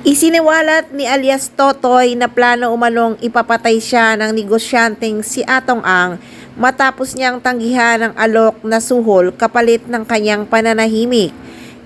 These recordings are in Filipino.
Isiniwalat ni alias Totoy na plano umanong ipapatay siya ng negosyanteng si Atong Ang matapos niyang tanggihan ng alok na suhol kapalit ng kanyang pananahimik.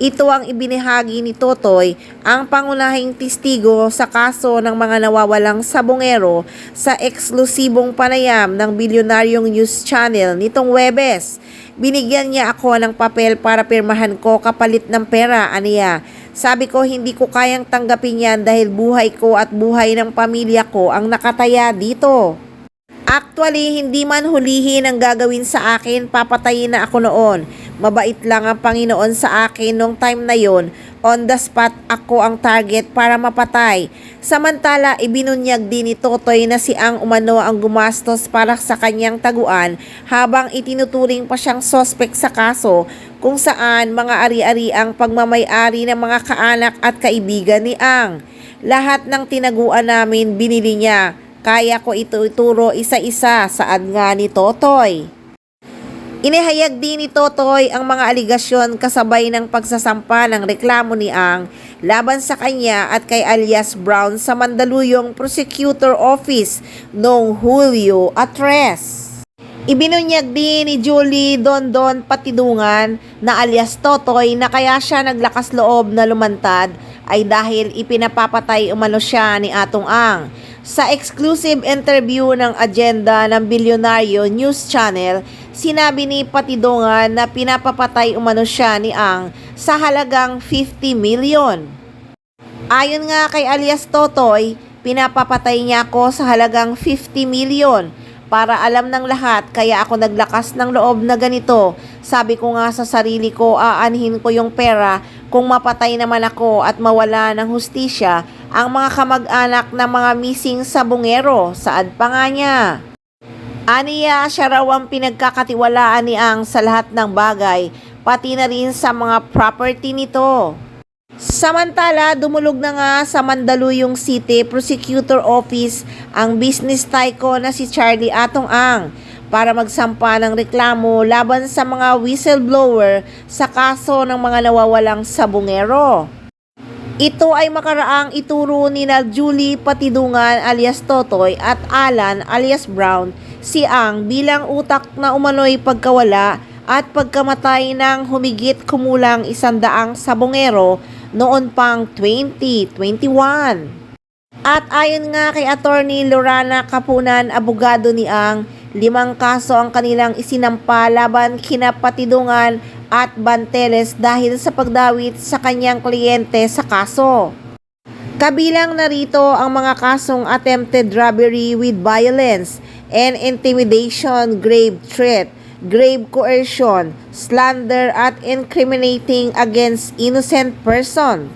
Ito ang ibinahagi ni Totoy, ang pangunahing testigo sa kaso ng mga nawawalang sabongero sa eksklusibong panayam ng bilyonaryong news channel nitong Huwebes. Binigyan niya ako ng papel para pirmahan ko kapalit ng pera, aniya. Sabi ko hindi ko kayang tanggapin yan dahil buhay ko at buhay ng pamilya ko ang nakataya dito. Actually, hindi man hulihin ang gagawin sa akin, papatayin na ako noon. Mabait lang ang Panginoon sa akin nung time na yon. On the spot, ako ang target para mapatay. Samantala, ibinunyag din ni Totoy na si Ang umano ang gumastos para sa kanyang taguan habang itinuturing pa siyang sospek sa kaso kung saan mga ari-ari ang pagmamay-ari ng mga kaanak at kaibigan ni Ang. Lahat ng tinaguan namin binili niya. Kaya ko ito ituro isa-isa, saad nga ni Totoy. Inihayag din ni Totoy ang mga aligasyon kasabay ng pagsasampa ng reklamo ni Ang laban sa kanya at kay alias Brown sa Mandaluyong Prosecutor Office noong Hulyo 3. Ibinunyag din ni Julie Dondon Patidungan na alias Totoy na kaya siya naglakas loob na lumantad ay dahil ipinapapatay umano siya ni Atong Ang. Sa exclusive interview ng agenda ng Bilyonaryo News Channel, sinabi ni Patidungan na pinapapatay umano siya ni Ang sa halagang 50 million. Ayon nga kay alias Totoy, pinapapatay niya ako sa halagang 50 million. Para alam ng lahat, kaya ako naglakas ng loob na ganito. Sabi ko nga sa sarili ko, aanhin ko yung pera kung mapatay naman ako at mawala ng hustisya ang mga kamag-anak ng mga missing sabongero, saad pa nga niya. Aniya, siya raw ang pinagkakatiwalaan ni Ang sa lahat ng bagay, pati na rin sa mga property nito. Samantala, dumulog na nga sa Mandaluyong City Prosecutor Office ang business tycoon na si Charlie Atong Ang para magsampa ng reklamo laban sa mga whistleblower sa kaso ng mga nawawalang sabongero. Ito ay makaraang ituro ni Julie Patidungan alias Totoy at Alan alias Brown si Ang bilang utak na umano'y pagkawala at pagkamatay ng humigit kumulang 100 sabongero noon pang 2021. At ayon nga kay Attorney Lorana Kapunan, abogado ni Ang, 5 kaso ang kanilang isinampa laban kina Patidungan at Banteles dahil sa pagdawit sa kanyang kliyente sa kaso. Kabilang narito ang mga kasong attempted robbery with violence and intimidation, grave threat, grave coercion, slander at incriminating against innocent person.